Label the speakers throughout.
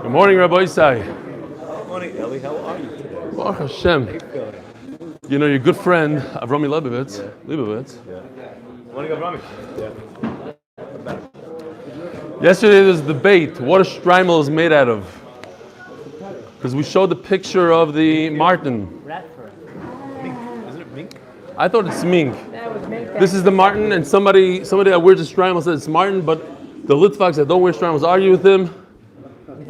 Speaker 1: Good morning, Rabbi Isai.
Speaker 2: Good morning, Eli. How are you today?
Speaker 1: Baruch Hashem. You know your good friend Avrami Leibovitz.
Speaker 2: Yeah. Morning, Avrami. Yeah.
Speaker 1: Yesterday there was a debate what a shtreimel is made out of. Because we showed the picture of the martin.
Speaker 2: Mink. Isn't it mink?
Speaker 1: I thought it's mink. This is the martin, and somebody that wears a shtreimel said it's martin, but the Litvaks that don't wear shtreimels argue with him.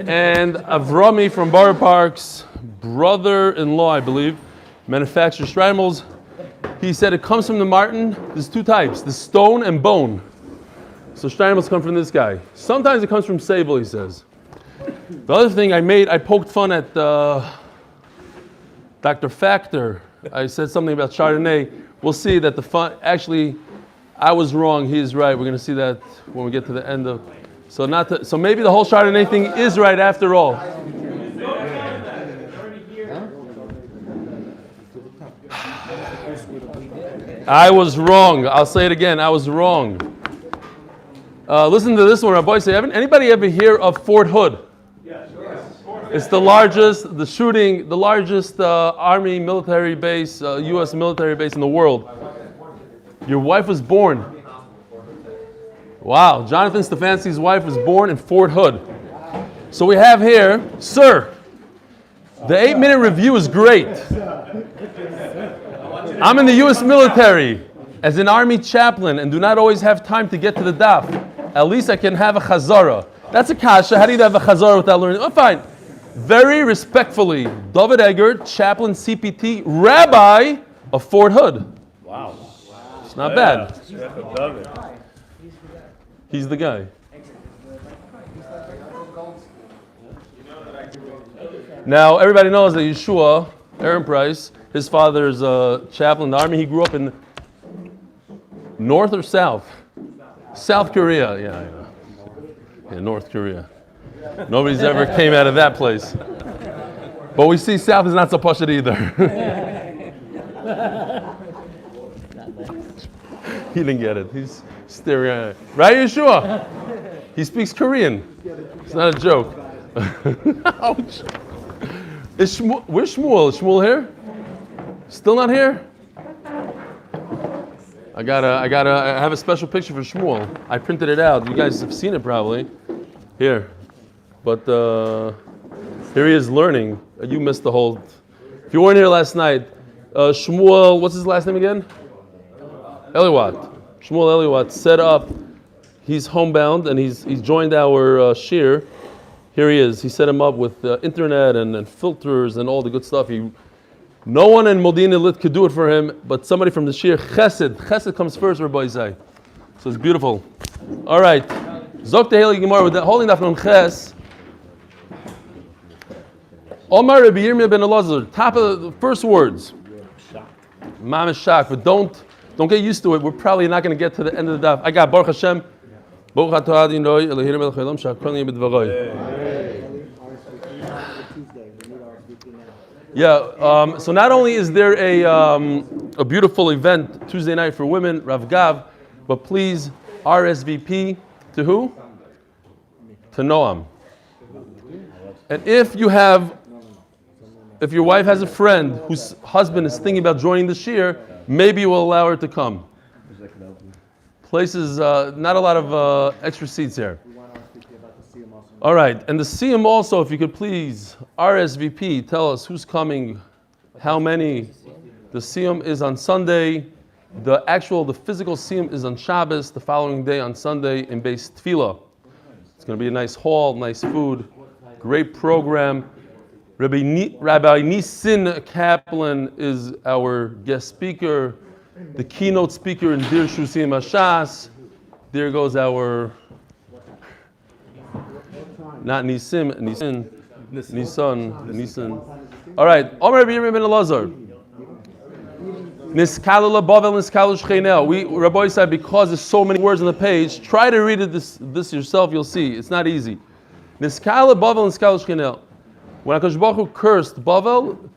Speaker 1: And Avrami from Borough Park's brother-in-law, I believe, manufactures shtreimels. He said it comes from the martin. There's two types, the stone and bone. So shtreimels come from this guy. Sometimes it comes from sable, he says. The other thing I poked fun at Dr. Factor. I said something about Chardonnay. We'll see that the fun, actually, I was wrong, he is right. We're going to see that when we get to the end of, so maybe the whole Chardonnay thing is right after all. I was wrong. I'll say it again. I was wrong. Listen to this one, Rabbi. Say, anybody ever hear of Fort Hood? Yes. It's the largest Army military base, U.S. military base in the world. Your wife was born. Wow, Jonathan Stefansky's wife was born in Fort Hood. So we have here, sir, the 8-minute review is great. I'm in the U.S. military as an Army chaplain and do not always have time to get to the daf. At least I can have a chazara. That's a kasha. How do you have a chazara without learning? Oh, fine. Very respectfully, David Egger, chaplain CPT, rabbi of Fort Hood.
Speaker 2: Wow.
Speaker 1: It's not bad.
Speaker 2: David.
Speaker 1: He's the guy. Now, everybody knows that Yeshua, Aaron Price, his father's a chaplain in the army. He grew up in North or South? South Korea, yeah, North Korea. Nobody's ever came out of that place. But we see South is not so pashut either. He didn't get it. He's staring at it. Right, Yeshua? He speaks Korean. It's not a joke. Ouch. Where's Shmuel? Is Shmuel here? Still not here? I have a special picture for Shmuel. I printed it out. You guys have seen it probably. Here. But here he is learning. You missed the whole. If you weren't here last night, Shmuel, what's his last name again? Eliwat. Shmuel Eliwat set up. He's homebound and he's joined our shir. Here he is. He set him up with internet and filters and all the good stuff. No one in Modena Lit could do it for him, but somebody from the shir, Chesed. Chesed comes first, Rabbi Isai. So it's beautiful. All right. Zok Teheli Gemara with the holding Daf Nun Ches. Omar Rabbi Yirmiyah ben Elazar. Top of the first words. Mamish shock, but don't get used to it. We're probably not going to get to the end of the daf. I got Baruch Hashem. Baruch atah Adonai Eloheinu melech haolam she'akol niyeh b'dvaroi. Yeah. So not only is there a beautiful event Tuesday night for women, Rav Gav, but please RSVP to who? To Noam. And if your wife has a friend whose husband is thinking about joining the shir, maybe you will allow her to come. Places, not a lot of extra seats here. All right, and the Siyum also, if you could please RSVP, tell us who's coming, how many. The Siyum is on Sunday. The physical Siyum is on Shabbos, the following day on Sunday in Beis Tefillah. It's going to be a nice hall, nice food, great program. Rabbi Nisin Kaplan is our guest speaker, the keynote speaker in Dir Shusim Hashas. There goes our, not Nisim, Nisan. All right, Omer Rabbi Yirmiyah ben Elazar. Niskala Bavel Niskala Shchenel. Rabbi said, because there's so many words on the page, try to read it this yourself, you'll see. It's not easy. Niskala Bavel Niskala Shchenel. When HaKadosh Baruch Hu cursed Bavel,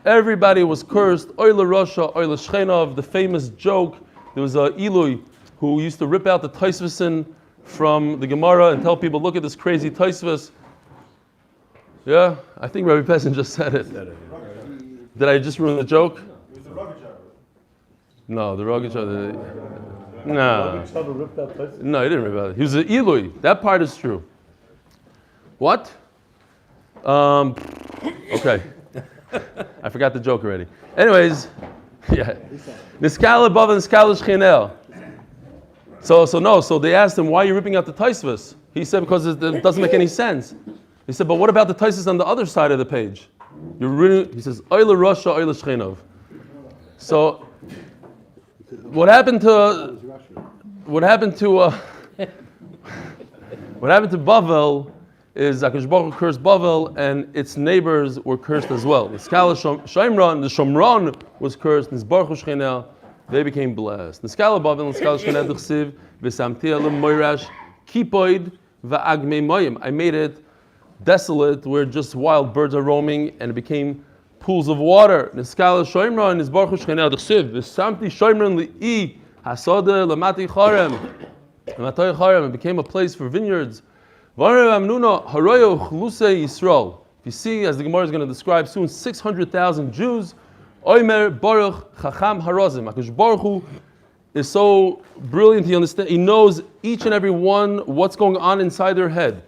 Speaker 1: everybody was cursed. Oila Rasha, Oila Shchenov, the famous joke. There was a Eloi who used to rip out the Taisvasin from the Gemara and tell people, look at this crazy Tosfos. Yeah, I think Rabbi Pessin just said it. Did I just ruin the joke? No, the Rogash. No, he didn't rip out. He was an Eloi. That part is true. What? Okay. I forgot the joke already. Anyways, yeah. Niskala Bav and Niskala Shchinel. So they asked him, why are you ripping out the Tosfos? He said, because it doesn't make any sense. He said, but what about the Tosfos on the other side of the page? He says, Oila Rasha, Oila Shchinov. So, what happened to Bavel is HaKadosh Baruch Hu cursed Bavel, and its neighbors were cursed as well. The Skala Shomron, the Shomron was cursed, and Baruch Hu Shchinel, they became blessed. The Skala Bavel and Skala Shchinel D'chsiv v'samtia l'moirash kipoid v'agmei moyim. I made it desolate where just wild birds are roaming, and it became pools of water. Niskala Shomron is Baruch Hu Shchinel D'chsiv v'samti Shomron li'i hasada lamati charem. Lamati charem. It became a place for vineyards. If you see, as the Gemara is going to describe soon, 600,000 Jews. Oimer Baruch Chacham Harazim. HaKadosh Baruch Hu is so brilliant. He knows each and every one what's going on inside their head.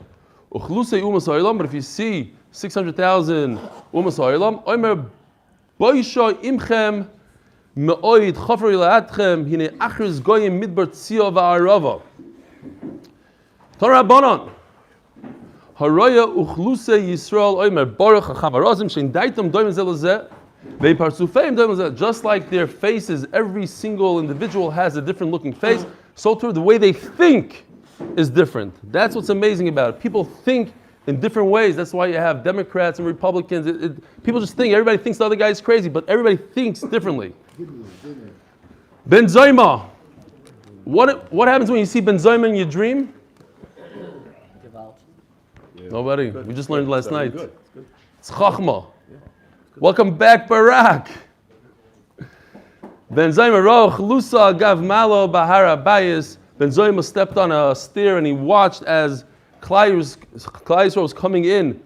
Speaker 1: But if you see 600,000 Umas Ha'olam, Oimer Boisha Imchem Me'oid Chafar Ila'atchem Hine Achriz Goyim Midbar Tzio Va'arava. Torah Banan. Haraya uchluse Yisrael oimer baruch hachavarazim shein daitam doim zelazeh ve'parsufeim doim zelazeh. Just like their faces, every single individual has a different looking face. So too, the way they think is different. That's what's amazing about it. People think in different ways. That's why you have Democrats and Republicans. People just think. Everybody thinks the other guy is crazy, but everybody thinks differently. Ben Zayma. What happens when you see Ben Zayma in your dream? Nobody. Good. We just learned last night. Good. It's Chachma. Welcome back, Barak. Ben Zayma roch lusa gav malo bahara bayis. Ben Zayma stepped on a stair and he watched as Klai Yisrael was coming in.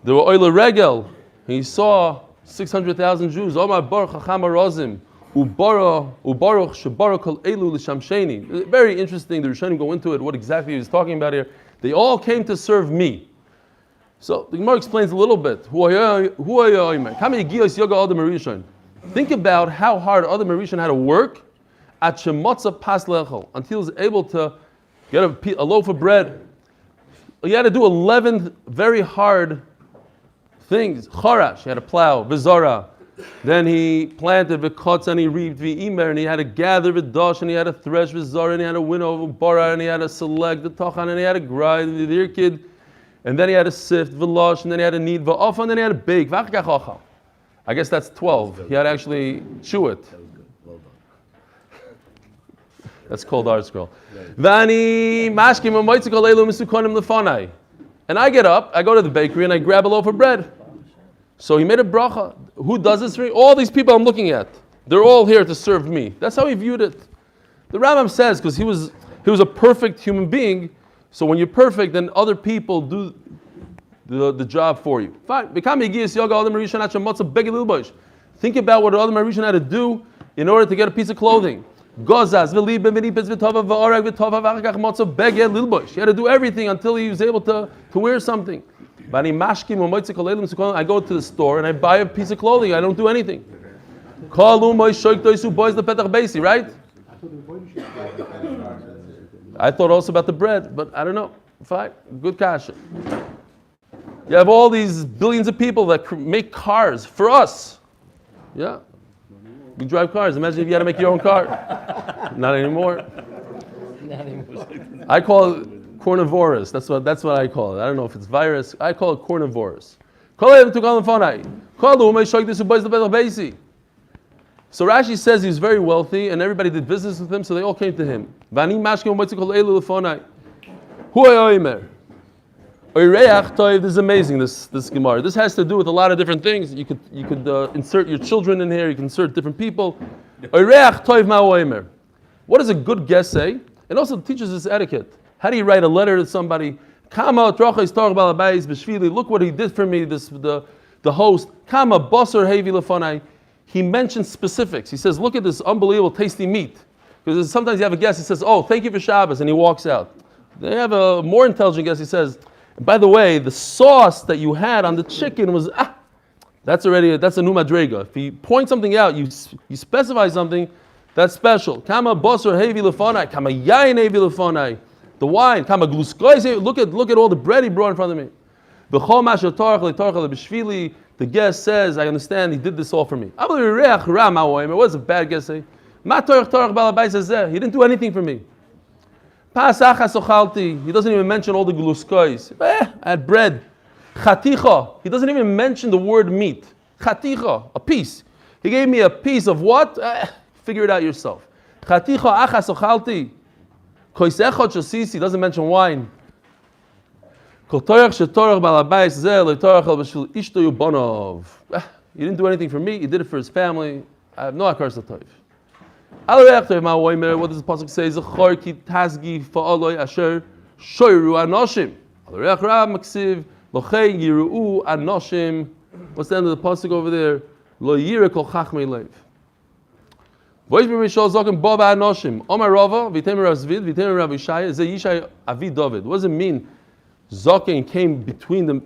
Speaker 1: There were oile regel. He saw 600,000 Jews. Omar baruch hacham harazim ubaruch shebaruch kol elu l'shamsheni. Very interesting. The Rishonim go into it. What exactly he's talking about here. They all came to serve me. So the Gemara explains a little bit. Think about how hard Adam Rishon had to work at Shemotza Pas Lechel until he was able to get a loaf of bread. He had to do 11 very hard things. Chorash, he had to plow, Vizara. Then he planted V'kotz and he reaped V'imer, and he had to gather V'dosh, and he had to thresh V'zara, and he had to winnow V'bara, and he had to select the Tochan, and he had to grind V'dirkid, and then he had to sift V'losh, and then he had to knead V'ofa, and then he had to bake. I guess that's 12. He had to actually chew it. That's called art scroll. Vani mashkim amoitzikol elu misukonim lefanai. And I get up, I go to the bakery, and I grab a loaf of bread. So he made a bracha. Who does this for me? All these people I'm looking at. They're all here to serve me. That's how he viewed it. The Rambam says, because he was a perfect human being, so when you're perfect, then other people do the job for you. Fine. Think about what Adam Rishon had to do in order to get a piece of clothing. He had to do everything until he was able to wear something. I go to the store and I buy a piece of clothing. I don't do anything. Right? I thought also about the bread, but I don't know. Fine. Good kasha. You have all these billions of people that make cars for us. Yeah. We drive cars. Imagine if you had to make your own car. Not anymore. I call it cornivorous. That's what I call it. I don't know if it's virus. I call it cornivorous. So Rashi says he's very wealthy and everybody did business with him, so they all came to him. This is amazing, this Gemara. This has to do with a lot of different things. You could insert your children in here, you can insert different people. What does a good guest say? It also teaches us etiquette. How do you write a letter to somebody? Kama Berachos Torah Balabayis B'Shvili. Look what he did for me. The host. Kama Basar Hevi Lefanai. He mentions specifics. He says, look at this unbelievable tasty meat. Because sometimes you have a guest, he says, oh, thank you for Shabbos, and he walks out. They have a more intelligent guest, he says, by the way, the sauce that you had on the chicken was, that's a new madrega. If he points something out, you specify something, that's special. Kama basar hevi lefanai, kama yain hevi lefanai. The wine, kama gluskois, look at all the bread he brought in front of me. V'chol masher torach letorach lebishvili. The guest says, I understand he did this all for me. It was a bad guest. He didn't do anything for me. He doesn't even mention all the gluskois. I had bread. Chaticha. He doesn't even mention the word meat. Chaticha, a piece. He gave me a piece of what? Figure it out yourself. Chaticha achas ochalti. Koisechot shosisi. He doesn't mention wine. He didn't do anything for me, he did it for his family. I have no akar satayv. What does the pasuk say? Zechor ki tazgi fa'aloi asher shoyru anoshim. What's the end of the pasuk over there? Lo yireh kol chachmei leiv. Voish b'mishol zokim bo ba'anoshim. Omar Rava v'tem Rav Zvid v'tem Rav Yishai ze Yishai avi David. What does it mean? Zokin came between the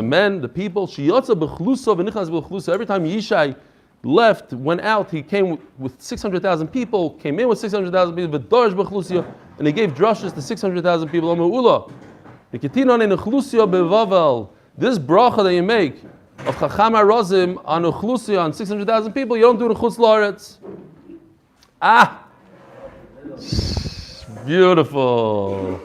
Speaker 1: men, the people. Every time Yishai left, went out, he came with 600,000 people, came in with 600,000 people, and he gave drushes to 600,000 people. This bracha that you make of Chacham HaRozim on Uchlusia on 600,000 people, you don't do it in Chutz La'aretz. Beautiful.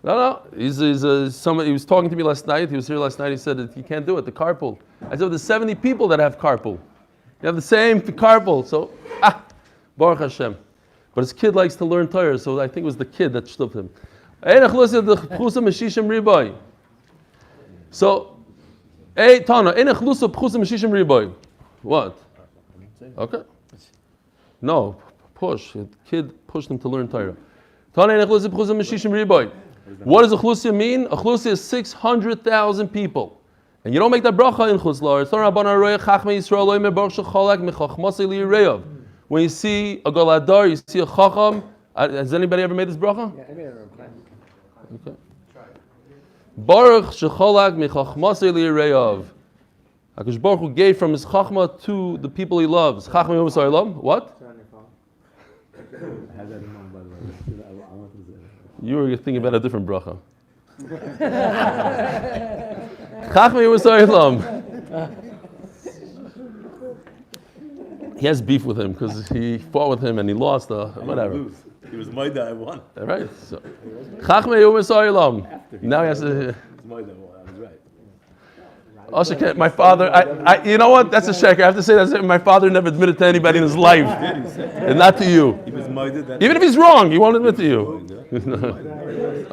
Speaker 1: No. He was talking to me last night. He was here last night. He said that you can't do it. The carpool. I said, there's 70 people that have carpool. You have the same carpool. So, Baruch Hashem. But his kid likes to learn Torah, so I think it was the kid that stopped him. So, what? Okay. No, push. The kid pushed him to learn Torah. What does Achlusia mean? Achlusia is 600,000 people. And you don't make that bracha in Chutz La'aretz. When you see a Galadar, you see a Chacham. Has anybody ever made this bracha?
Speaker 3: Yeah, I made it.
Speaker 1: Okay. Baruch shecholak michachmasei li'reyav. HaKadosh Baruch Hu gave from his Chachma to the people he loves. Chachma Yom Sa'olam. What? You were thinking about a different bracha. Chachma Yom Sa'olam. He has beef with him because he fought with him and he lost. Whatever.
Speaker 2: He was my dad. I won.
Speaker 1: All right. So, Chachma Yom Sa'olam. Now he has to.
Speaker 2: My dad won. I was right.
Speaker 1: Also, my father, you know what? That's a sheker. I have to say that my father never admitted to anybody in his life, and not to you.
Speaker 2: He was my dad.
Speaker 1: Even if he's wrong, he won't admit to you.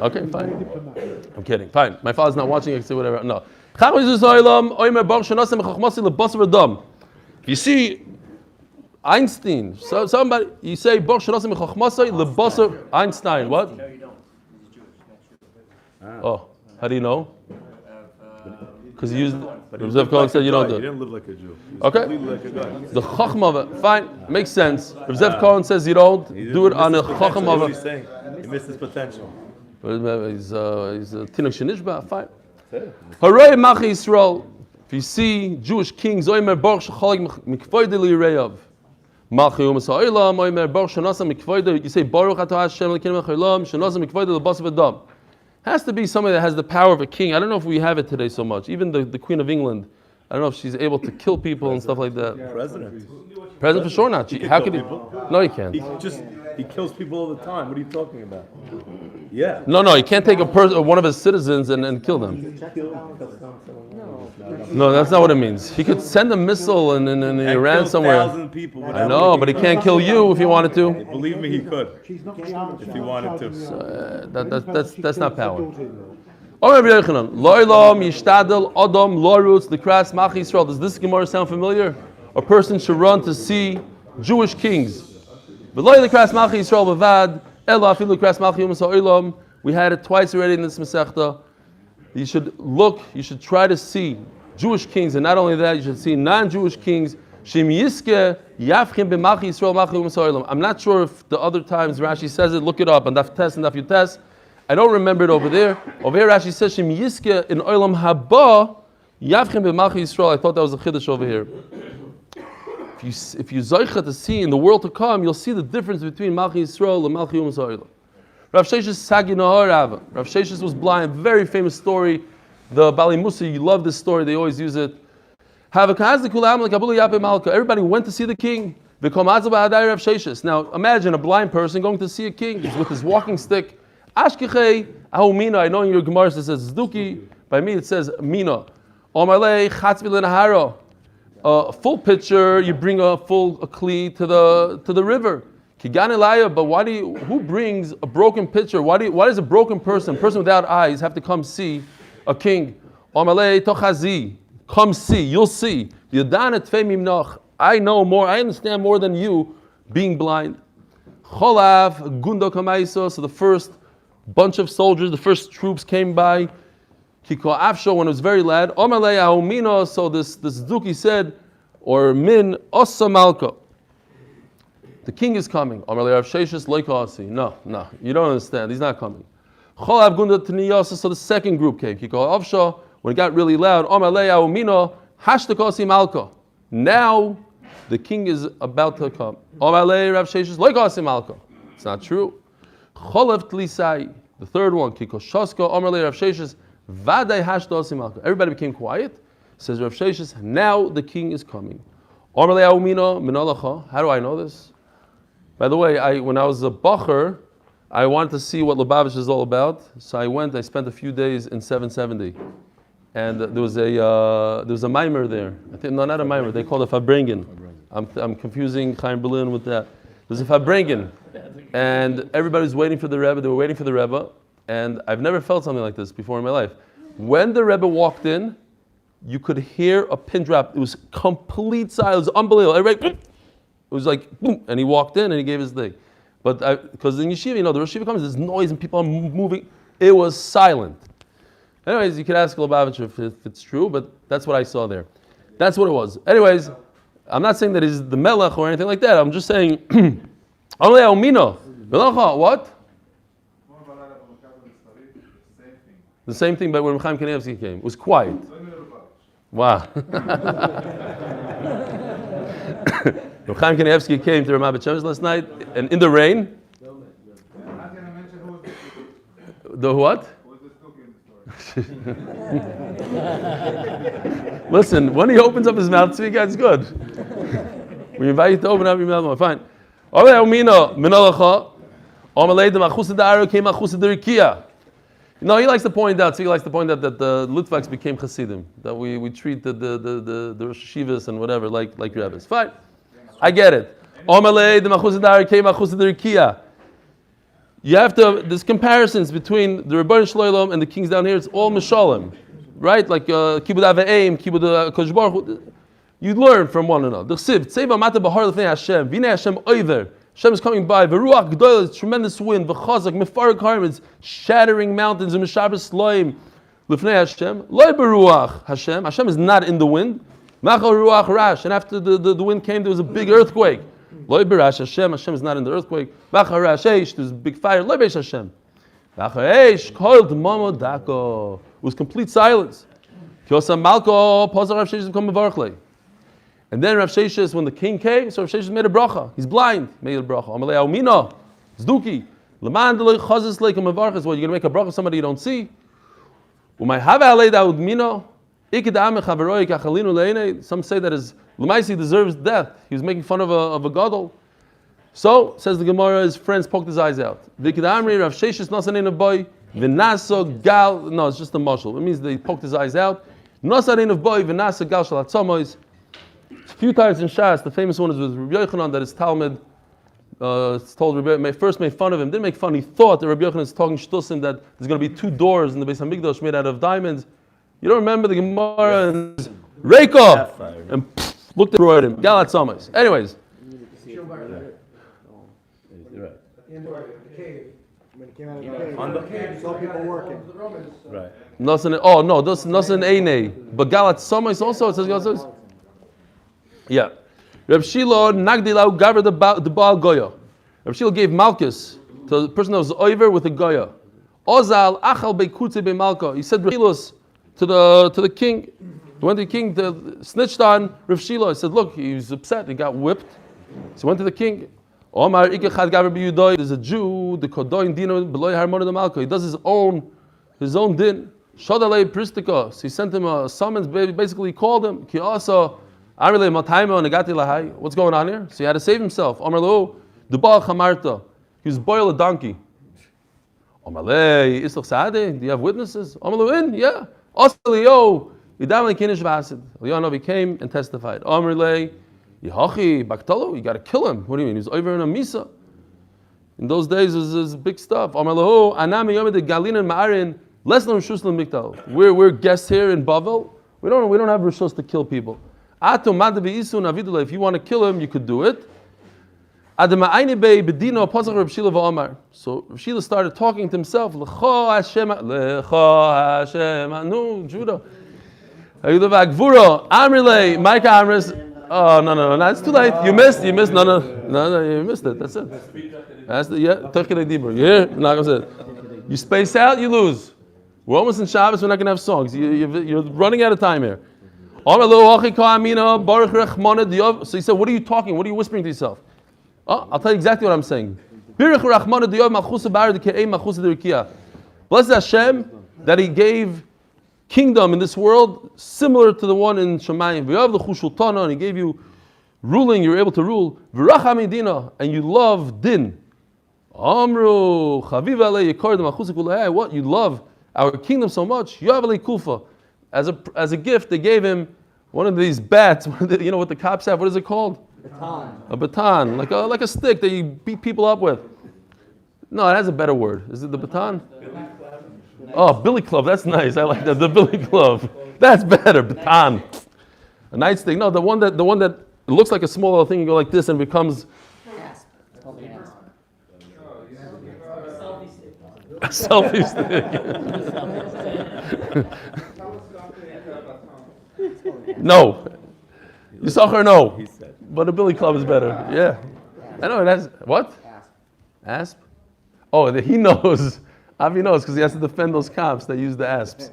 Speaker 1: Okay, fine. I'm kidding. Fine. My father's not watching. I can say whatever. No. If you see Einstein, so somebody, you say Einstein. What?
Speaker 3: No, you don't. He's Jewish.
Speaker 1: Oh, how do you know? Because he used. Rav Cohen said you don't do
Speaker 2: He
Speaker 1: it.
Speaker 2: didn't live like a Jew. He was
Speaker 1: Okay.
Speaker 2: completely like a guy.
Speaker 1: The chachma of it, fine, makes sense. Rav Cohen says you don't do it on a chachma of
Speaker 2: What
Speaker 1: it.
Speaker 2: he's saying. He missed his potential.
Speaker 1: He's a tinok shenishba, fine. Hooray, Machi Yisrael. If you see Jewish kings, Oimer Baruch Shechalek Mikvoide Li'Reyav. Machi Umas Ha'olam, Oimer Baruch Shanasa Mikvoide. You say Baruch Atah Hashem L'Kenim Ha'olam, Shanasa Mikvoide L'Bas V'Dam. Has to be somebody that has the power of a king. I don't know if we have it today so much. Even the Queen of England, I don't know if she's able to kill people and stuff like that.
Speaker 2: President.
Speaker 1: President for sure not. How could he? No, he can't.
Speaker 2: He kills people all the time. What are you talking about? Yeah.
Speaker 1: No, he can't take one of his citizens and kill them. No, that's not what it means. He could send a missile in Iran somewhere.
Speaker 2: 1,000 people.
Speaker 1: I know, but he can't kill you if he wanted to.
Speaker 2: Believe me, he could. If he wanted to.
Speaker 1: That's not power. Does this Gemara sound familiar? A person should run to see Jewish kings. Ela afilu kras malchi umas ha'olam. We had it twice already in this Masechta. You should look, you should try to see Jewish kings, and not only that, you should see non-Jewish kings. Shim yiske yafchim b'malchi Yisrael malchi umas ha'olam. I'm not sure if the other times Rashi says it. Look it up on Daf Tes and Daf Yutes. I don't remember it over there. Over here Rashi says Shim yiske in olam haba yavchem b'malchi Yisrael. I thought that was a chiddush over here. If you zoicha to see in the world to come, you'll see the difference between malchi Yisrael and malchi umas ha'olam. Rav Sheshes Sagi Nahar Rava. Rav Sheshes was blind. Very famous story. The Bali Musa, you love this story. They always use it. Everybody went to see the king. Now imagine a blind person going to see a king. He's with his walking stick. I know in your Gemara it says Zduki. By me it says Mina. A full pitcher, you bring a kli to the river. But who brings a broken pitcher? Why does a broken person without eyes, have to come see a king? Come see, you'll see. I know more, I understand more than you being blind. So the first bunch of soldiers, the first troops came by. When it was very loud. So this Zuki said, or Min Osa Malka. The king is coming. No, you don't understand. He's not coming. So the second group came. When it got really loud, now the king is about to come. It's not true. The third one, everybody became quiet. Says Rav Sheshes, now the king is coming. How do I know this? By the way, when I was a bacher, I wanted to see what Lubavitch is all about. So I spent a few days in 770. And there was a mimer there. Not a mimer, they called it Fabrengen. I'm confusing Chaim Berlin with that. There's a Fabrengen. And everybody's waiting for the Rebbe, they were waiting for the Rebbe. And I've never felt something like this before in my life. When the Rebbe walked in, you could hear a pin drop. It was complete silence. It was unbelievable. Everybody, it was like, boom, and he walked in and he gave his thing. But because in yeshiva, the Rosh Yeshiva comes, there's noise and people are moving. It was silent. Anyways, you could ask Lubavitch if it's true, but that's what I saw there. That's what it was. Anyways, I'm not saying that he's the melech or anything like that. I'm just saying, what? The same thing, but when Chaim Kanievsky came, it was quiet. Wow. Chaim Kanievsky came to Ramah Bet Shemesh last night, and in the rain. The what? Listen, when he opens up his mouth, speak, it's good. We invite you to open up your mouth. Fine. No, he likes to point out. He likes to point out that the Litvaks became Hasidim. That we treat the Rosh Yeshivas and whatever like rabbis. Fine, I get it. You have to. There's comparisons between the Rebbeinu Shloim and the kings down here. It's all Mishalim, right? Like Kibud Aveim, Kibud Kodesh Baruch Hu. You learn from one another. Hashem is coming by. Veruach Gdolah, tremendous wind. V'chazak, mefarik harmons, shattering mountains. And mishabes loim, lifnei Hashem. Loi beruach Hashem. Hashem is not in the wind. Machal ruach rash. And after the wind came, there was a big earthquake. Loi berash Hashem. Hashem is not in the earthquake. Machal rash eish. There was a big fire. Loi beish Hashem. Machal eish kol d'mamo dako. It was complete silence. Kyosa malko pozar Rav Sheshes come mevarchlei. And then Rav Sheshes, when the king came, so Rav Sheshes made a bracha. He's blind. Made a bracha. Amalei Aumina, Zduki, Leman deloi chazis leikum mevarches. What, you're going to make a bracha of somebody you don't see? Umay have alei daudmino, ikidam echaveroi kachalinu leine. Some say that his Lemaisi deserves death. He was making fun of a gadol. So says the Gemara, his friends poked his eyes out. Vikidamri Rav Sheshes nasanein a boy v'naso gal. No, it's just a mashal. It means they poked his eyes out. Nasanein of boy v'naso gal shel hatzomois. A few times in Shas, the famous one is with Rabbi Yochanan, that his Talmud told Rabbi first made fun of him, didn't make fun. He thought that Rabbi Yochanan is talking shtusim, that there's going to be two doors in the Beis Hamikdash made out of diamonds. You don't remember the Gemara and Reiko and looked at him. Galat Samas. Anyways,
Speaker 4: in the cave. When he came out of the cave,
Speaker 2: On the
Speaker 4: he saw people working.
Speaker 2: Right.
Speaker 1: Nasan, oh no, this Nasan Eine. But Galat Somos also, it says Galat. Yeah. Reb Shilo Nagdilau Gaver the Baal Goya. Reb Shilo gave Malchus to the person that was over with a Goya. Ozal Achal Beikutze Be Malka. He said Reb Shilo's to the king. He went to the king, snitched on Reb Shilo. He said, look, he was upset, he got whipped. So he went to the king. Omar Ikechad Gaver Biyudoi. There's a Jew, the Kodoin Dino Beloy Harmona the Malka. He does his own din. Shodalei Pristikos. He sent him a summons, basically he called him. Ki also Arile Mataimo Negati Lahai. What's going on here? So he had to save himself. Omar Lo, Dubal Chamarta. He was boiled a donkey. Omar Le, Islach Saade, do you have witnesses? Omar Lo in, yeah. Also Leo, Idam Kinish Vasid. Leonov came and testified. Omar Le, Yehochi, Baktolo, you gotta kill him. What do you mean? He was over in a Misa. In those days, it was big stuff. Omar Lo, Anami Yomid Galin and Ma'arin, less than Rishus Mikdal. We're guests here in Bavel. We don't have Rishus to kill people. If you want to kill him, you could do it. So Reb Shila started talking to himself. No, Judah. Oh, no, it's too late. You missed. No, you missed it. That's it. That's the, yeah, you hear? You space out, you lose. We're almost in Shabbos, we're not going to have songs. You're running out of time here. So he said, what are you talking? What are you whispering to yourself? Oh, I'll tell you exactly what I'm saying. Blessed Hashem that He gave kingdom in this world similar to the one in Shemayim. And He gave you ruling, you're able to rule. And you love din. What? You love our kingdom so much. As a gift, they gave him one of these bats. You know what the cops have? What is it called?
Speaker 4: Baton.
Speaker 1: A baton, like a stick that you beat people up with. No, it has a better word. Is it the baton? Oh, billy club. That's nice. I like that. The billy club. That's better. Baton. A nightstick. No, the one that looks like a small little thing. You go like this and it becomes a selfie stick. No. You saw her? No. But a billy club is better. Yeah. I know it has. What? Asp. Oh, he knows. Avi knows because he has to defend those cops that use the asps.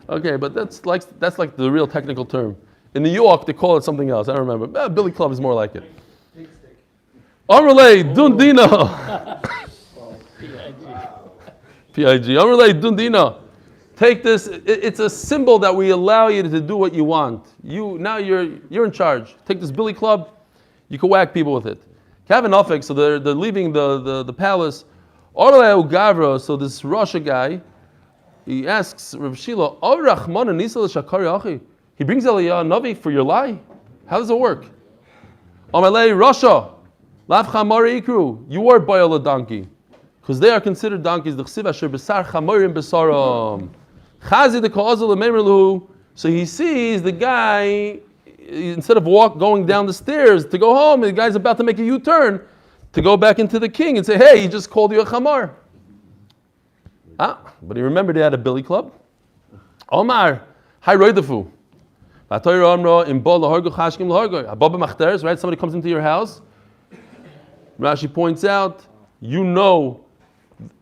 Speaker 1: Okay, but that's like the real technical term. In New York, they call it something else. I don't remember. Billy club is more like it. Amrulay Dundina. PIG. Amrulay Dundina. Take this. It's a symbol that we allow you to do what you want. You're in charge. Take this billy club. You can whack people with it. Kevin Ufik, so they're leaving the palace. Orleo Gavra, so this Russia guy, he asks Rav Shila, he brings Aliyah Navi for your lie? How does it work? Amalei Russia, Lav Chamari Ikru, you are boil a donkey. Because they are considered donkeys. The Chsiv Asher Besar Chamorim Besaram. Chazi the Ka'azal Memrelu. So he sees the guy, instead of going down the stairs to go home, the guy's about to make a U-turn to go back into the king and say, hey, he just called you a chamar. But he remembered he had a billy club. Omar, hi roidafu. Right? Somebody comes into your house. Rashi points out, you know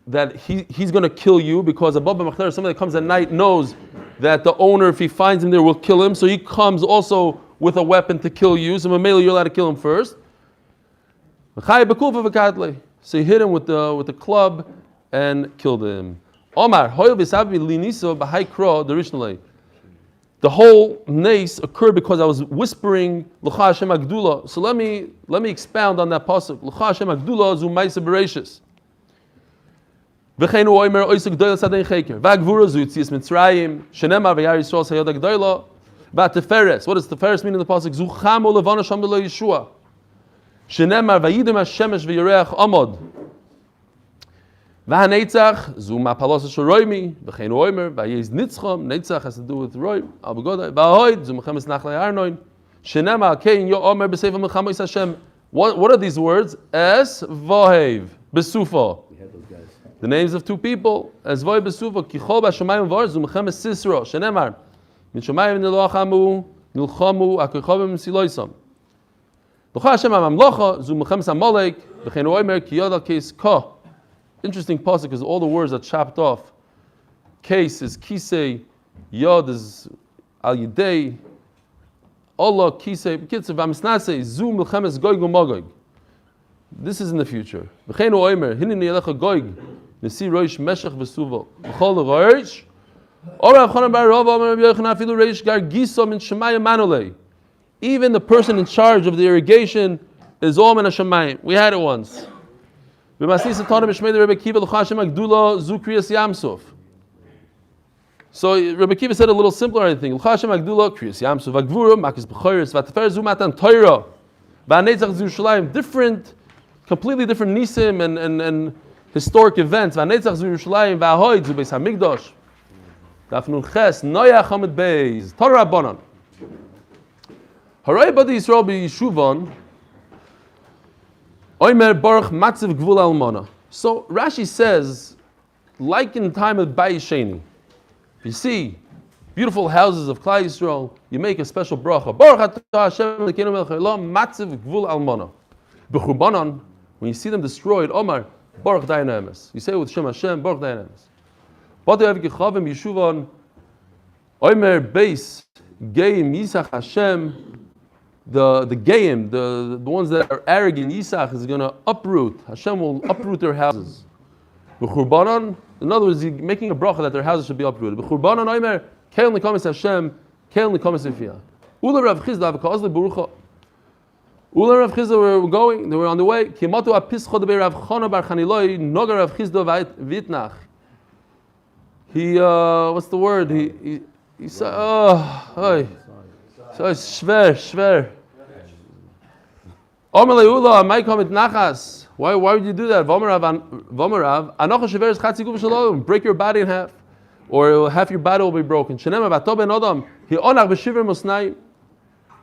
Speaker 1: that he's going to kill you because above Makhtar, somebody that comes at night knows that the owner, if he finds him there, will kill him. So he comes also with a weapon to kill you. So Mamela, you're allowed to kill him first. So he hit him with the club and killed him. Omar, the whole nace occurred because I was whispering L'cha Hashem Agdula. So let me expound on that pasuk. L'cha Hashem Agdula zu ma'aseh Berachos. V'cheinu oimer oisuk doyle sadein cheker. V'agvura zu yitzias Mitzrayim. Shenemar v'yar Yisrael sayod agdoila. V'ateferes. What does teferes mean in the pasuk? Zu chamo levana sham b'lo Yeshua. Shenemar v'yidem hashemesh v'yireach amod. V'haneitzach zu ma'palos shoroimi. V'cheinu oimer v'yez nitzcham. Neitzach has to do with roim. Abugodai. V'ahoid zu mechemes nachlei arnoin. Shenemar kein yo omer b'sefer mechamois Hashem. What are these words? Es v'ohev. Besufa.
Speaker 2: We had those guys.
Speaker 1: The names of two people. Ezvoi Besufa. Kichol b'shamayim v'aretz u'mechem Sisra. Shenemar. Min shamayim nilochamu nilchamu akichovim siloisam. L'cha Hashem ha'mamlocha zu mechem Amalek v'chein oimer ki yod al case ka. Interesting pasuk because all the words are chopped off. Case is kisei, yod is al yidei, Allah kisei, kitzav v'amisnasei zu milchemes goig u'magog. This is in the future. V'chein oimer hineni yelecha goig nesi roish meshach v'suva v'chol roish. Or Rav Chanan bar Rav Omer Rabbi Yochanan afilu roish gar giso min shemayim manolei. Even the person in charge of the irrigation is all min hashemayim. We had it once. V'masisa tana b'shmei Rebbe Kiva l'cha Hashem agdula zu kriyas yamsuf. So Rebbe Kiva said a little simpler, I think. L'cha Hashem agdula kriyas yamsuf v'gvura makis b'choyres v'atefer zu matan toira v'anetzach zu Yerushalayim. Different, completely different nisim and historic events. V'anetzach zu Yerushalayim v'ahoid zu beis hamikdash. Daf nun ches noyach hamid beis Torah rabbanon. Haray b'di Yisrael b'yishuvan oimer baruch matziv gvul almana. So Rashi says, like in the time of Bayis Sheni, you see beautiful houses of Klal Yisrael, you make a special bracha. Baruch atah Hashem Elokeinu melech haolam matziv gvul almana. B'churbanan, when you see them destroyed, Omar baruch dayan emes. You say it with Shem Hashem, baruch dayan emes. B'atei avi kichavim yishuvan oimer beis geim yisach Hashem. The Geim, the ones that are arrogant, Yisach is going to uproot. Hashem will uproot their houses. B'churbanan, in other words, he's making a bracha that their houses should be uprooted. B'churbanan oimer, kein likamis Hashem, kein likamis Ifiyah. Ula Rav Chizda, v'ka'azli Barucha. Ula Rav Chizda they were on the way. Kimatu apischa debei Rav Chana bar Chaniloi, noga Rav Chizda v'itnach. He, what's the word? He said, so it's schwer. Omer leula, may come mit nachas. Why would you do that? Vomerav, anocha shever is chatzi guf shalom. Break your body in half, or half your body will be broken. Shenema v'ato ben adam, he onach b'shiver musnayim.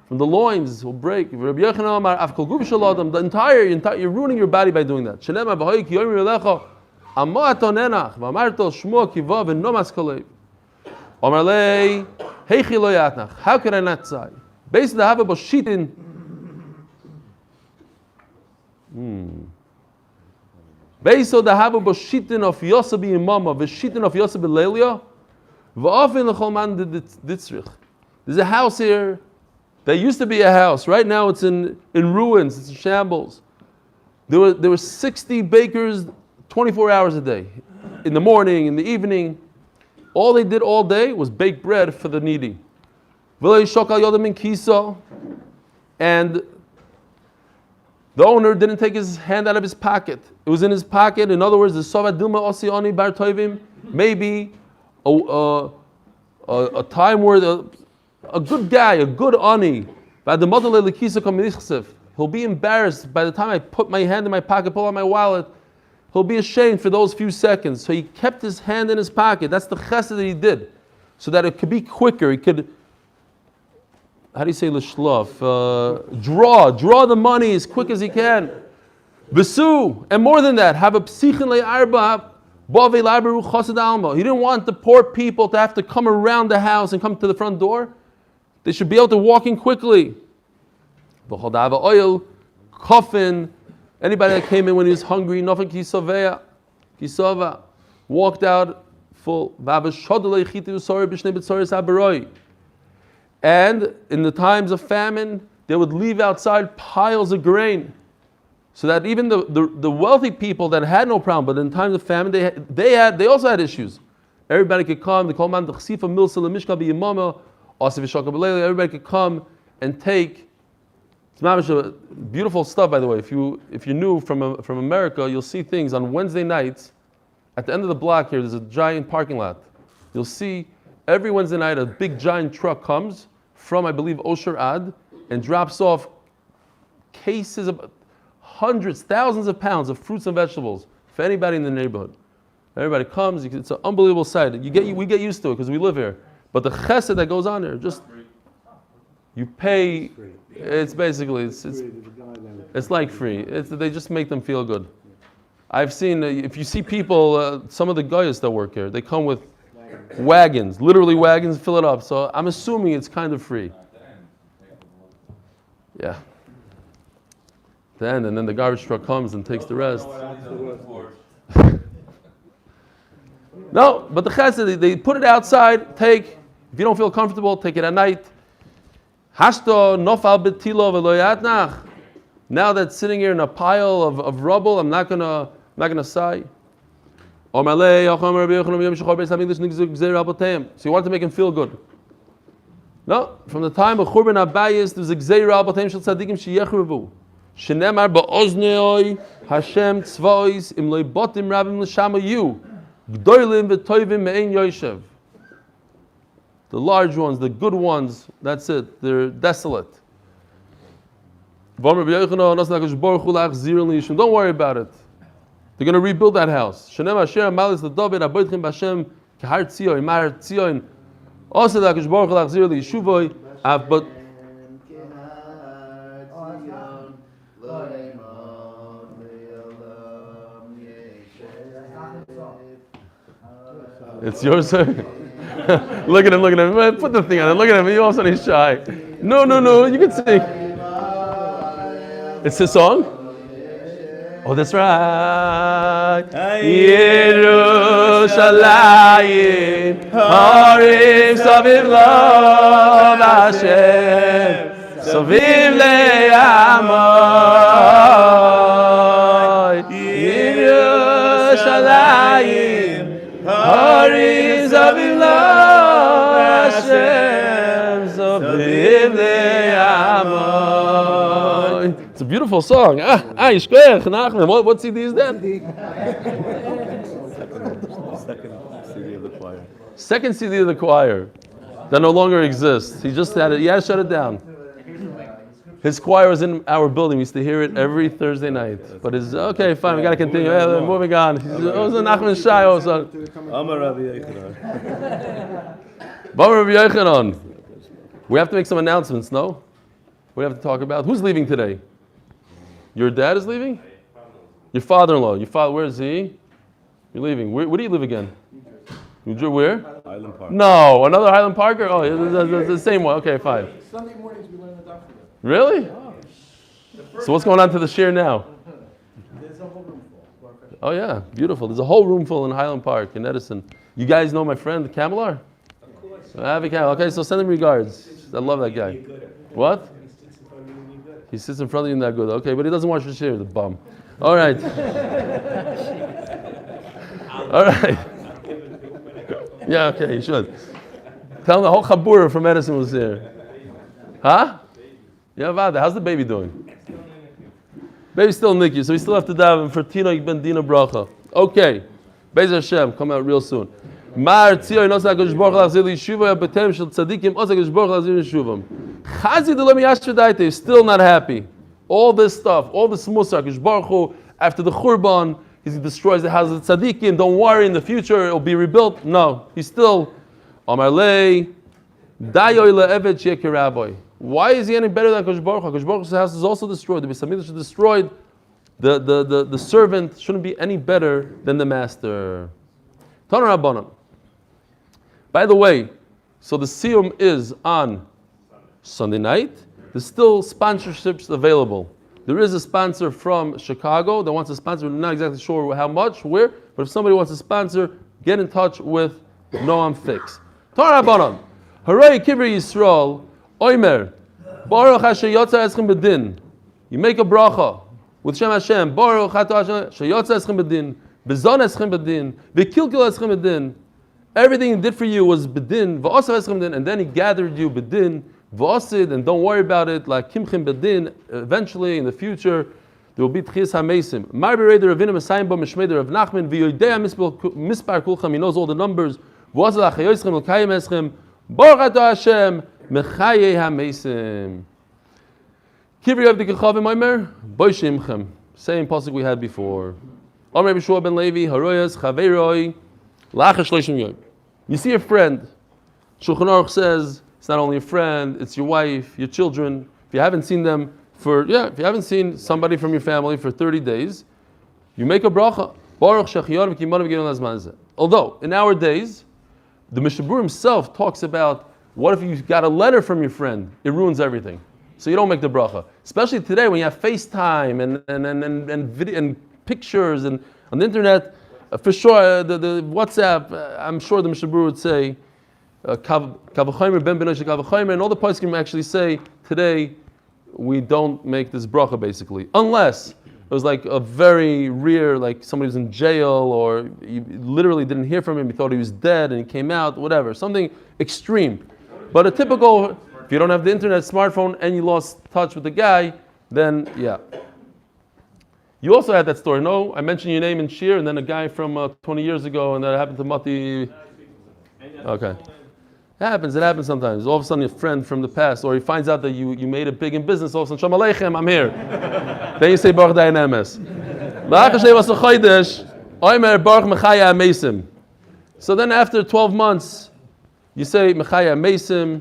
Speaker 1: From the loins will break. Rabbi Yochanan amar af kol guf shalom. The entire you're ruining your body by doing that. Shenema v'hoy ki yomer yelecha, amo atonenach v'amarto shmo kiva v'nomas kolev. Omer lei, heichi lo yatnach. How can I not say? Based on the hava b'shitin. Based on the hava b'shitin of Yosef b'imama, v'shitin of Yosef b'lelia, v'ofin l'chol man ditzrich. There's a house here. There used to be a house. Right now it's in ruins. It's in shambles. There were 60 bakers 24 hours a day. In the morning, in the evening. All they did all day was bake bread for the needy. And the owner didn't take his hand out of his pocket. It was in his pocket. In other words, the Sova Dilma Osioni Bar Tovim, maybe a time where a good guy, a good ani, he'll be embarrassed by the time I put my hand in my pocket, pull out my wallet. He'll be ashamed for those few seconds. So he kept his hand in his pocket. That's the chesed that he did. So that it could be quicker. He could, how do you say l'shlaf? Draw the money as quick as he can. V'su, and more than that, have a psichin le'arba, b'avei la'arberu chassid alma. He didn't want the poor people to have to come around the house and come to the front door. They should be able to walk in quickly. V'chodava oil, coffin. Anybody that came in when he was hungry, nothing kisova, walked out full. And in the times of famine, they would leave outside piles of grain, so that even the wealthy people that had no problem, but in times of famine, they also had issues. Everybody could come. Everybody could come and take. It's beautiful stuff, by the way. If you're new from America, you'll see things on Wednesday nights. At the end of the block here, there's a giant parking lot. You'll see every Wednesday night a big giant truck comes from, I believe, Osher Ad, and drops off cases of hundreds, thousands of pounds of fruits and vegetables for anybody in the neighborhood. Everybody comes. It's an unbelievable sight. We get used to it because we live here. But the chesed that goes on there, just you pay. It's basically it's like free. They just make them feel good. I've seen, if you see people, some of the guys that work here, they come with wagons, literally wagons, fill it up. So I'm assuming it's kind of free. Yeah. And then the garbage truck comes and takes the rest. No, but the chesed, they put it outside, take. If you don't feel comfortable, take it at night. Hashto nofal betilo veloyatnach. Now that's sitting here in a pile of rubble, I'm not gonna sigh. So you want to make him feel good. No, from the time of Churban Abayis, there's a gzeira al b'teim shel tzadikim sheyechrevu. Shenemar ba'oznei Hashem tzvois im loy botim rabim l'shamayu gdoilim v'toivim me'ein yoshev. The large ones, the good ones, that's it. They're desolate. Don't worry about it. They're going to rebuild that house. But it's yours, sir. Look at him. Put the thing on him. Look at him. He all of a sudden he's shy. No. You can sing. It's his song? Oh, that's right. Yerushalayim, Harim Saviv Lov Hashem, Saviv Le'amoy. Yerushalayim, Harim Saviv Lov Hashem, Saviv Le'amoy. It's a beautiful song. What CD is that? Second CD of the choir. That no longer exists. He just had it. He had to shut it down. His choir was in our building. We used to hear it every Thursday night. But it's okay, fine. We got to continue. Yeah, moving on. It was a Nachman Shai also.
Speaker 2: Amar Rabbi Yochanan.
Speaker 1: We have to make some announcements, no? We have to talk about who's leaving today. Your dad is leaving? Your father-in-law. Your father, where is he? You're leaving. Where do you live again? Where?
Speaker 2: Highland Park.
Speaker 1: No, another Highland Parker? Oh, it's the same one. Okay, fine.
Speaker 4: Sunday mornings we learn the Daf Yomi.
Speaker 1: Really? So what's going on to the shir now?
Speaker 4: There's a whole room full.
Speaker 1: Oh yeah, beautiful. There's a whole room full in Highland Park in Edison. You guys know my friend Kamalar? Of course. Okay, so send him regards. I love that guy. What? He sits in front of you in that good. Okay, but he doesn't watch the shir, the bum. All right. All right. Yeah, okay, you should. Tell him the whole chabura from Edison was here. Huh? Yeah, Vada, how's the baby doing? Baby's still Nicky, so we still have to daven for Tino Ben Dina Bracha. Okay. Be'ez Hashem, come out real soon. Mar Tzioy Nosa HaKadosh Baruch Hu L'achzir L'yeshuva B'tem Shel Tzadikim Osa HaKadosh Baruch Hu L'achzir L'yeshuvam. Chazi D'Lo Miyashvadayte is still not happy. All this stuff, all this Musa HaKadosh Baruch Hu, after the Churban, he destroys the house of the Tzadikim. Don't worry, in the future it will be rebuilt. No, he's still Amar Lei Dayoy Le'eved Shekir Rabbi. Why is he any better than HaKadosh Baruch Hu? HaKadosh Baruch Hu's house is also destroyed. The Beis Hamikdash is destroyed. The servant shouldn't be any better than the master. Tana Rabbanan. By the way, so the Siyum is on Sunday night. There's still sponsorships available. There is a sponsor from Chicago that wants to sponsor. We're not exactly sure how much, where, but if somebody wants to sponsor, get in touch with Noam Fix. Tana Rabbanan. Hooray, Kibri Yisrael. Oimer. Baruch Hashem Yotza Eschem Bedin. You make a bracha with Shem Hashem. Baruch Hashem Yotza Eschem Bedin. Bezon Eschem Bedin. V'kilkil Eschem Bedin. Everything he did for you was Bedin. V'osav Eschem Bedin. And then he gathered you Bedin. V'osid. And don't worry about it. Like Kimchim Bedin. Eventually, in the future, there will be Tchias HaMesim. Mar Bereder Ravina Mesayim Bo Mishmeder Rav Nachman. V'yoidea Mispar Kulcham. He knows all the numbers. V'osav Achayoyschem L'kayim Eschem. Baruch Hashem. Mechaye HaMesim. Kivri of the Kechavim Omer. Boishimchem. Same pasuk we had before. Omer B'Shua ben Levi. Haroyas Chaveiroi. Lachash Leishim Yom. You see a friend. Shulchan Aruch says it's not only a friend, it's your wife, your children. If you haven't seen them if you haven't seen somebody from your family for 30 days, You make a bracha. Baruch Shechior v'kimon v'gidon hazman hazeh. Although, in our days, the Mishabur himself talks about what if you got a letter from your friend? It ruins everything. So you don't make the bracha. Especially today when you have FaceTime and video and pictures and on the internet, for sure, the WhatsApp, I'm sure the Mishabur would say, Kavachomer, Ben Benosh Kavachomer, and all the poskim actually say, today we don't make this bracha basically. Unless it was like a very rare, like somebody was in jail or you literally didn't hear from him, you thought he was dead and he came out, whatever. Something extreme. But a typical, if you don't have the internet, smartphone, and you lost touch with the guy, then yeah. You also had that story, no? I mentioned your name in Shir, and then a guy from 20 years ago, and that happened to Mati. Okay. It happens sometimes. All of a sudden, a friend from the past, or he finds out that you made it big in business, all of a sudden, Shalom Aleichem, I'm here. Then you say, Baruch Dayan Emes. So then after 12 months, you say, Mechaya Mesim.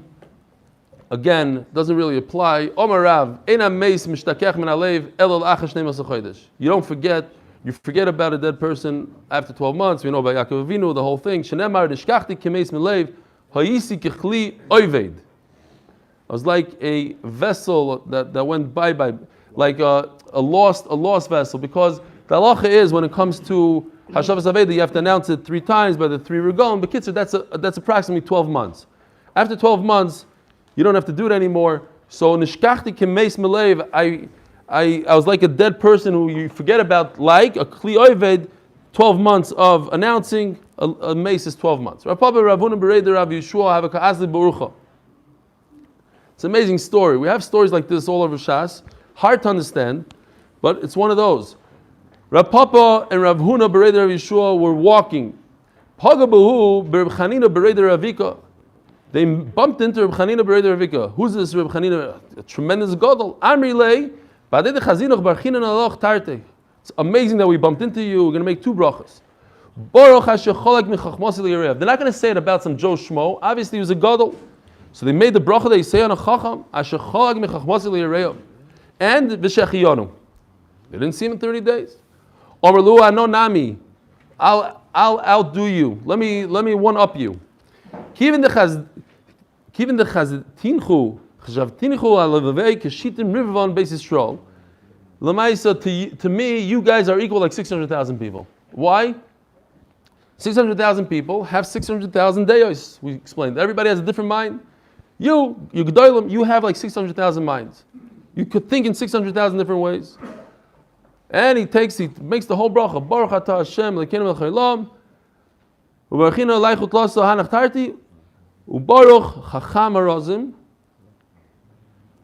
Speaker 1: Again, doesn't really apply. Omar Rav, Eina Meis Mishtakech Min Alev Elul Achash Neimas Chodesh. You don't forget. You forget about a dead person after 12 months. We know about Yaakov Avinu, the whole thing. Shenemar Dishkachti Kemeis Min Lev Hayisi Kichli Oived. I was like a vessel that went by, like a lost vessel. Because the halacha is when it comes to Hashavas Aveda, you have to announce it 3 times by the 3 regalim. But Kitzur, that's approximately 12 months. After 12 months, you don't have to do it anymore. So nishkachti kemeis melev, I was like a dead person who you forget about, like a kli oived, 12 months of announcing, a mace is 12 months. Rav Papa, Rav Huna, Bereder, Rav Yeshua, have a ka'azli barucha. It's an amazing story. We have stories like this all over Shas. Hard to understand, but it's one of those. Rav Papa and Rav Huna, Bereder, Rav Yeshua were walking. Pagabahu, Bereb Chanina, Bereder, Ravika. They bumped into Reb Chanina Bereder Ravika. Who's this Reb Chanina? A tremendous gadol. Amri lei, b'adei dechazinuch barchinan aloch tarte. It's amazing that we bumped into you. We're going to make 2 brachas. Baruch hashecholek min chachmasi li'yarev. They're not going to say it about some Joe Schmo. Obviously, he was a gadol. So they made the bracha they say on a chacham. Hashecholek min chachmasi li'yarev. And v'shechiyonu. They didn't see him in 30 days. Omer lu ano nami. I'll outdo you. Let me one up you. Even the Chaztinchu, Chavtinchu alavavei keshitim rivavon beis Yisrael. Lamaisa, to me, you guys are equal like 600,000 people. Why? 600,000 people have 600,000 dayos. We explained. Everybody has a different mind. You Gedolim, you have like 600,000 minds. You could think in 600,000 different ways. And he makes the whole bracha. Baruch atah Hashem lekeinu l'chaylam. Ubarchina leichut laso hanach tarti. Ubaruch chacham harazim.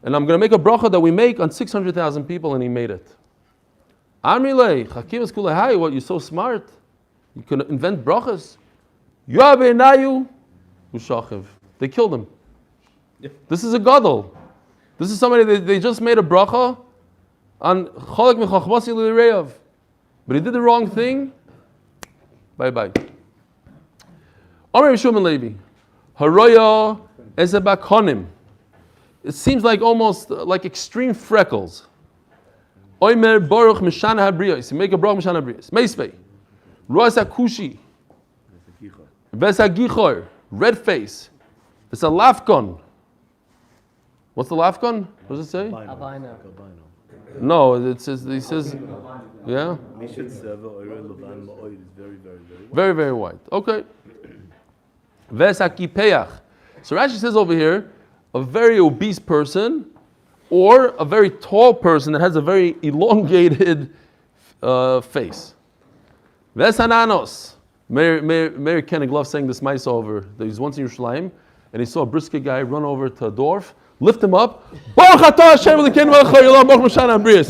Speaker 1: And I'm going to make a bracha that we make on 600,000 people, and he made it. Amrilei chakim eskulei, what, you're so smart? You can invent brachas. Yoabeinayu ushachiv. They killed him. This is a gadol. This is somebody they just made a bracha on cholek mechachmasi li'reiv, but he did the wrong thing. Bye bye. Amar Yishum and Levi, haroya ezebakonim. It seems like almost like extreme freckles. Oimer baruch mishana habriyos. You make a baruch mishana habriyos. Meisvei. Roas akushi. Vesagichor. Red face. It's a lafkon. What's the lafkon? What does it say?
Speaker 3: Albino.
Speaker 1: No, it says, he says, yeah? Very, very white. Okay. Vesakipeach. So Rashi says over here, a very obese person or a very tall person that has a very elongated face. Vesananos. Mary Kennig loves saying this mice over. He was once in Yerushalayim and he saw a brisket guy run over to a dwarf, lift him up. Baruch atah Hashem Elokeinu melech haolam baruch mishana habriyos.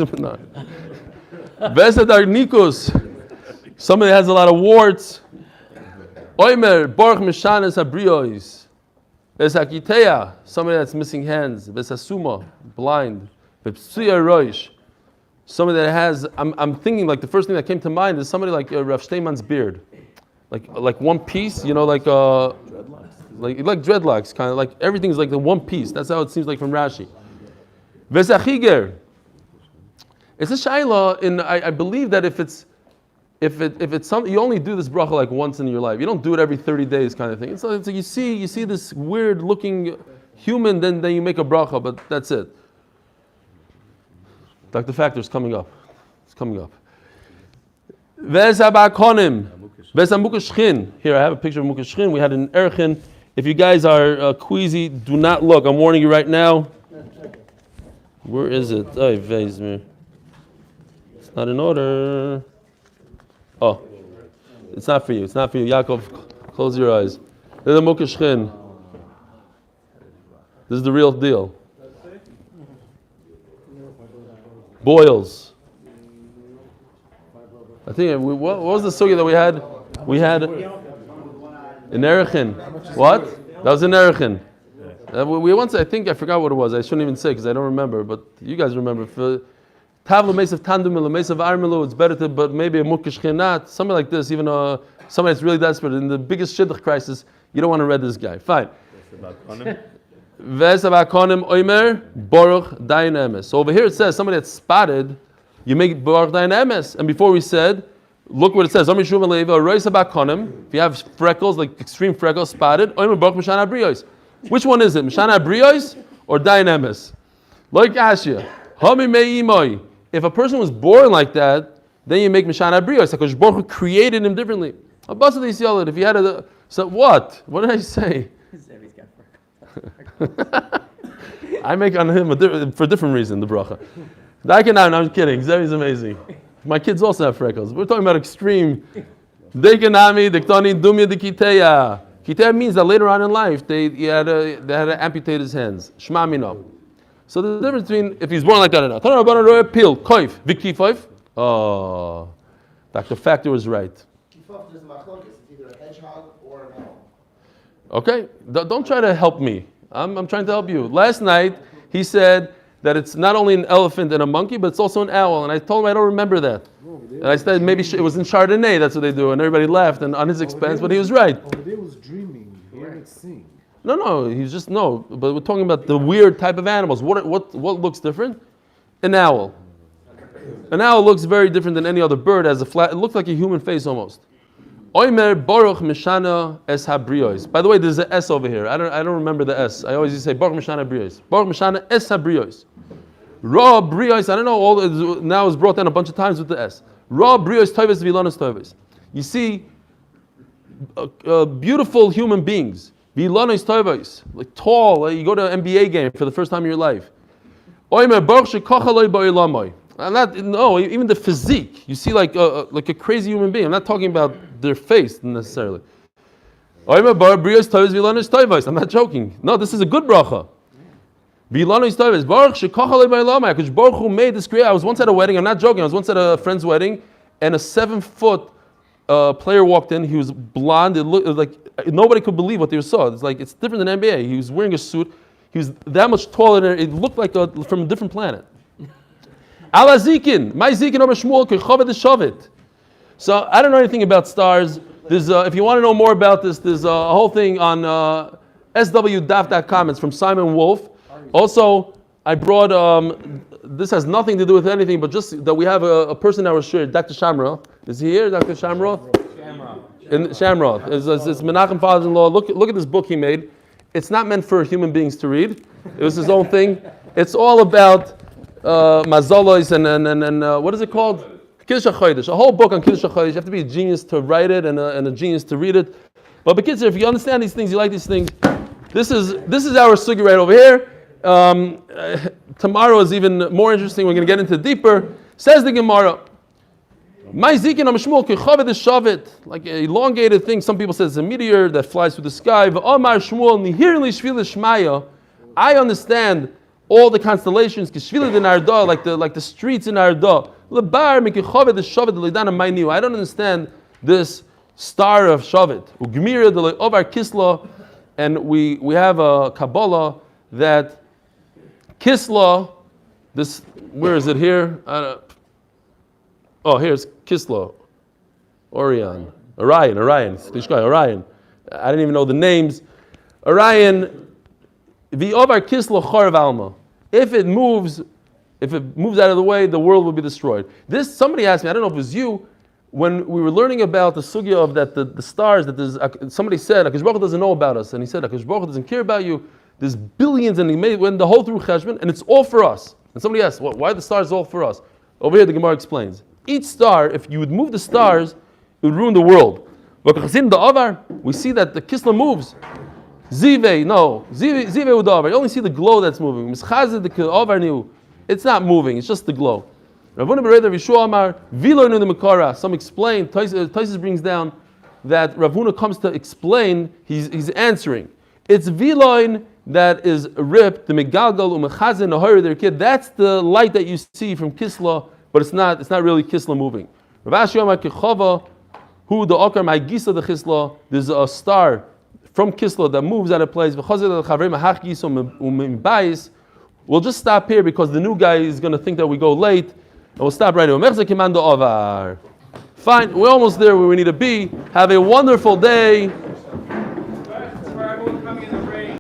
Speaker 1: Vesadar Nikos. Somebody that has a lot of warts. Oimer baruch mishanas habriyos. Vesakiteya, somebody that's missing hands. Vesasuma, blind. Vepsuya roish, somebody that has. I'm thinking like the first thing that came to mind is somebody like Rav Steinman's beard, like one piece, like dreadlocks, kind of like everything's like the one piece. That's how it seems like from Rashi. Vesachiger. It's a shaila in. I believe that if it's if it's something you only do this bracha like once in your life. You don't do it every 30 days kind of thing. It's like you see this weird looking human, then you make a bracha, but that's it. Dr. Factor's coming up. It's coming up. Ves habakonim, ves hamukashchin. Here I have a picture of mukashchin. We had an erchin. If you guys are queasy, do not look. I'm warning you right now. Where is it? Oh, Vezmir. It's not in order. Oh, it's not for you. It's not for you. Yaakov, close your eyes. There's a mukashchin. This is the real deal. Boils. I think, what was the sugya that we had? We had an erichin. What? That was an erichin. We once, I think, I forgot what it was. I shouldn't even say because I don't remember, but you guys remember. For Tavla Mesav Tandum, Mesav Armilu, it's better to, but maybe a mukashchinat, something like this, even somebody that's really desperate. In the biggest shidduch crisis, you don't want to read this guy. Fine. So over here it says somebody that's spotted, you make Baruch Dayan Emes. And before we said, look what it says. If you have freckles, like extreme freckles, spotted, which one is it? Mishana Abriyos or Dayan Emes? Like Ashia. If a person was born like that, then you make Mishana Abriyos, because Baruch Hu created him differently. If you had a, so what? What did I say? I make on him for a different reason, the bracha. I'm kidding. Zevi's amazing. My kids also have freckles. We're talking about extreme. Dekanami, Dektani, Dumya, Dekiteya. Kiteya means that later on in life they had to amputate his hands. Shma mino. So the difference between if he's born like that or not. Pil, koif, vikifif. Oh, Dr. Factor was right.
Speaker 5: There's a machlokes, it's either a hedgehog or an owl.
Speaker 1: Okay, don't try to help me. I'm trying to help you. Last night, he said that it's not only an elephant and a monkey, but it's also an owl. And I told him I don't remember that. And I said maybe it was in Chardonnay, that's what they do. And everybody laughed and on his expense, but he was right.
Speaker 4: He was dreaming, he didn't sing.
Speaker 1: No, he's just, no. But we're talking about the weird type of animals. What looks different? An owl. An owl looks very different than any other bird. It looks like a human face almost. Oimer Baruch Mishana Es Habriyos. By the way, there's an S over here. I don't remember the S. I always used to say Baruch Mishana Habriyos. Baruch Mishana Es Habriyos. Ra Briyos. I don't know. Now it's brought down a bunch of times with the S. Ra Briyos Tovis Vilanos Tovis. You see, beautiful human beings. Vilanos Tovis, like tall. You go to an NBA game for the first time in your life. Oimer Baruch Shekachaloi Ba'ilamoi. Even the physique. You see like a crazy human being. I'm not talking about their face necessarily. I'm not joking. No, this is a good bracha. Baruch Hu made this creation. I was once at a wedding. I'm not joking. I was once at a friend's wedding, and a 7-foot player walked in. He was blonde. It looked like nobody could believe what they saw. It's different than NBA. He was wearing a suit. He was that much taller. It looked like from a different planet. Ala zikin, my zikin over Shmuel kechaved shavit. So I don't know anything about stars. There's if you want to know more about this, there's a whole thing on swdaf.com. It's from Simon Wolf. Also, I brought this has nothing to do with anything, but just that we have a person that was shared, Dr. Shamroth. Is he here, Dr. Shamroth? Shamroth. It's Menachem father-in-law. Look at this book he made. It's not meant for human beings to read. It was his own thing. It's all about mazolos and what is it called? Kiddush HaChodesh. A whole book on Kiddush HaChodesh. You have to be a genius to write it and a genius to read it. But kids, if you understand these things, you like these things. This is our sugi right over here. Tomorrow is even more interesting. We're going to get into deeper. Says the Gemara. My zikin am Shmuel kechaved shavit, like an elongated thing. Some people say it's a meteor that flies through the sky. V'omar Shmuel nihir li shvil shmaya. I understand all the constellations, kishvila in Arda, like the streets in Arda. Lebar mikechaved shavit leidana mayniu. I don't understand this star of Shavit. Ugmira de of our Kisla, and we have a Kabbalah that Kisla. This where is it here? Here's Kisla, Orion. I didn't even know the names. Orion, V'ovar Kisla Charav Alma. If it moves out of the way, the world will be destroyed. Somebody asked me, I don't know if it was you, when we were learning about the sugya of that the stars, that there's somebody said Hakadosh Baruch Hu doesn't know about us, and he said Hakadosh Baruch Hu doesn't care about you. There's billions, and he went the whole through cheshbon, and it's all for us. And somebody asked, why are the stars all for us? Over here, the Gemara explains. Each star, if you would move the stars, it would ruin the world. We see that the Kisla moves. Zive udavar. You only see the glow that's moving. It's not moving. It's just the glow. Some explain. Taisus brings down that Rav Huna comes to explain. He's answering. It's viloin that is ripped. The megalgal umechazin ahar their kid. That's the light that you see from Kisla, but it's not really Kisla moving. Rav Ashi Amar Kechava, who the okar ma'gisa the Kisla. There's a star from Kisla that moves out of place. We'll just stop here because the new guy is going to think that we go late. And we'll stop right now. Fine, we're almost there where we need to be. Have a wonderful day.